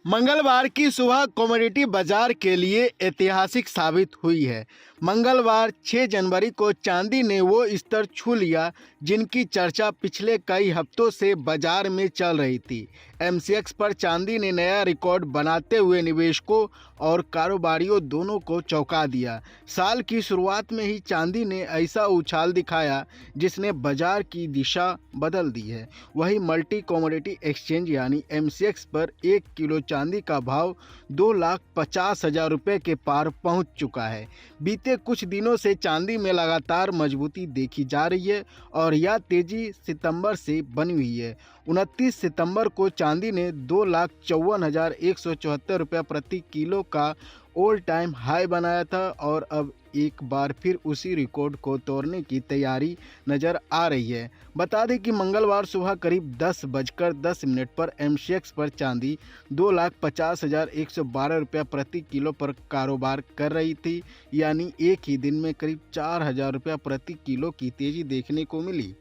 मंगलवार की सुबह कमोडिटी बाजार के लिए ऐतिहासिक साबित हुई है। मंगलवार 6 जनवरी को चांदी ने वो स्तर छू लिया जिनकी चर्चा पिछले कई हफ्तों से बाजार में चल रही थी। एमसीएक्स पर चांदी ने नया रिकॉर्ड बनाते हुए निवेशकों और कारोबारियों दोनों को चौंका दिया। साल की शुरुआत में ही चांदी ने ऐसा उछाल दिखाया जिसने बाजार की दिशा बदल दी है। वही मल्टी कमोडिटी एक्सचेंज यानी एमसीएक्स पर 1 किलो चांदी का भाव 2,50,000 रुपये के पार पहुंच चुका है। बीते कुछ दिनों से चांदी में लगातार मजबूती देखी जा रही है और यह तेजी सितंबर से बनी हुई है। 29 सितंबर को चांदी ने 2,54,174 रुपये प्रति किलो का ऑल टाइम हाई बनाया था और अब एक बार फिर उसी रिकॉर्ड को तोड़ने की तैयारी नज़र आ रही है। बता दें कि मंगलवार सुबह करीब 10:10 पर एमसीएक्स पर चांदी 2,50,112 रुपये प्रति किलो पर कारोबार कर रही थी, यानी एक ही दिन में करीब 4,000 रुपये प्रति किलो की तेज़ी देखने को मिली।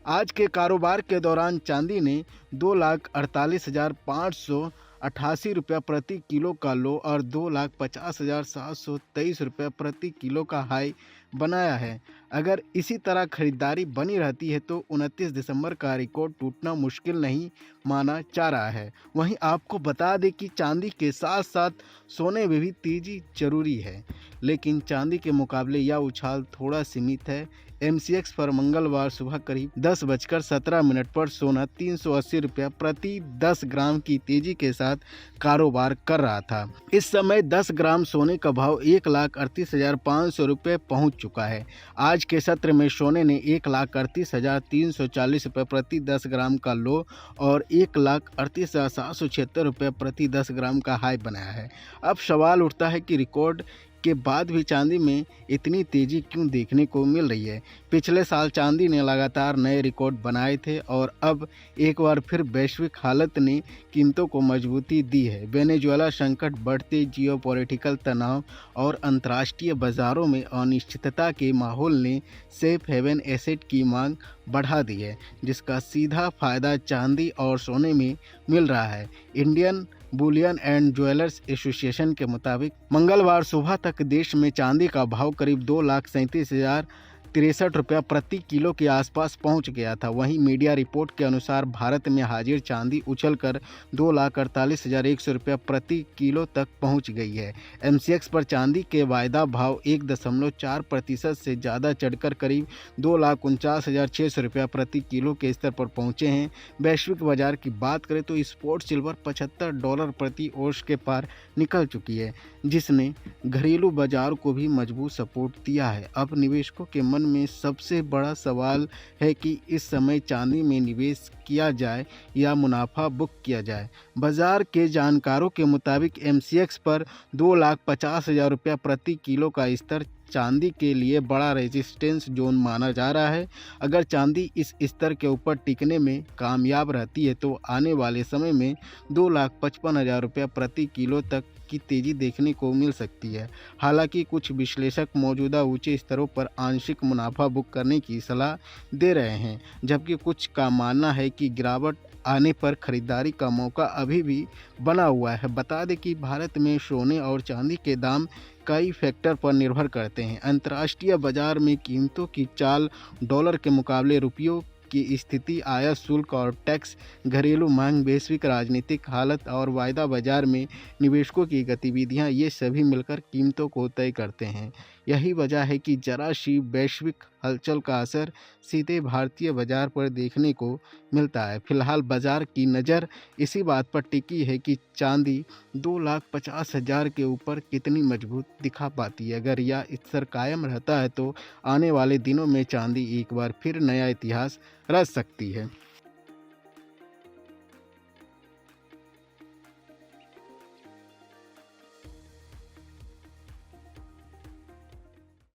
आज के कारोबार के दौरान चांदी ने 2,48,588 रुपये प्रति किलो का लो और 2,50,723 रुपये प्रति किलो का हाई बनाया है। अगर इसी तरह खरीदारी बनी रहती है तो 29 दिसंबर का रिकॉर्ड टूटना मुश्किल नहीं माना जा रहा है। वहीं आपको बता दें कि चांदी के साथ साथ सोने में भी तेजी जरूरी है, लेकिन चांदी के मुकाबले यह उछाल थोड़ा सीमित है। एमसीएक्स पर मंगलवार सुबह करीब 10:17 पर सोना 380 रुपये प्रति 10 ग्राम की तेजी के साथ कारोबार कर रहा था। इस समय 10 ग्राम सोने का भाव 1,38,500 रुपये पहुँच चुका है। आज के सत्र में सोने ने 1,38,340 रुपये प्रति 10 ग्राम का लो और 1,38,776 रुपये प्रति 10 ग्राम का हाई बनाया है। अब सवाल उठता है कि रिकॉर्ड के बाद भी चांदी में इतनी तेज़ी क्यों देखने को मिल रही है। पिछले साल चांदी ने लगातार नए रिकॉर्ड बनाए थे और अब एक बार फिर वैश्विक हालत ने कीमतों को मजबूती दी है। वेनेजुएला संकट, बढ़ते जियोपॉलिटिकल तनाव और अंतर्राष्ट्रीय बाजारों में अनिश्चितता के माहौल ने सेफ हेवन एसेट की मांग बढ़ा दी है, जिसका सीधा फायदा चांदी और सोने में मिल रहा है। Indian Boolean and jewellers association के मुताबिक मंगलवार सुबह तक देश में चांदी का भाव करीब 2,37,063 रुपये प्रति किलो के आसपास पहुंच गया था। वहीं मीडिया रिपोर्ट के अनुसार भारत में हाजिर चांदी उछलकर 2,48,100 रुपये प्रति किलो तक पहुंच गई है। एमसीएक्स पर चांदी के वायदा भाव 1.4% से ज़्यादा चढ़कर करीब 2,49,600 रुपये प्रति किलो के स्तर पर पहुंचे हैं। वैश्विक बाजार की बात करें तो स्पॉट सिल्वर $75 प्रति औंस के पार निकल चुकी है, जिसने घरेलू बाजार को भी मजबूत सपोर्ट दिया है। अब निवेशकों के मन में सबसे बड़ा सवाल है कि इस समय चांदी में निवेश किया जाए या मुनाफा बुक किया जाए। बाजार के जानकारों के मुताबिक एमसीएक्स पर 2,50,000 रुपये प्रति किलो का स्तर चांदी के लिए बड़ा रेजिस्टेंस जोन माना जा रहा है। अगर चांदी इस स्तर के ऊपर टिकने में कामयाब रहती है तो आने वाले समय में 2,55,000 रुपये प्रति किलो तक की तेज़ी देखने को मिल सकती है। हालांकि कुछ विश्लेषक मौजूदा ऊंचे स्तरों पर आंशिक मुनाफा बुक करने की सलाह दे रहे हैं, जबकि कुछ का मानना है कि गिरावट आने पर खरीदारी का मौका अभी भी बना हुआ है। बता दें कि भारत में सोने और चांदी के दाम कई फैक्टर पर निर्भर करते हैं। अंतर्राष्ट्रीय बाजार में कीमतों की चाल, डॉलर के मुकाबले रुपयों की स्थिति, आयात शुल्क और टैक्स, घरेलू मांग, वैश्विक राजनीतिक हालत और वायदा बाजार में निवेशकों की गतिविधियां, ये सभी मिलकर कीमतों को तय करते हैं। यही वजह है कि जरा सी वैश्विक हलचल का असर सीधे भारतीय बाजार पर देखने को मिलता है। फिलहाल बाजार की नज़र इसी बात पर टिकी है कि चांदी 2,50,000 के ऊपर कितनी मजबूत दिखा पाती है। अगर यह स्तर कायम रहता है तो आने वाले दिनों में चांदी एक बार फिर नया इतिहास रच सकती है।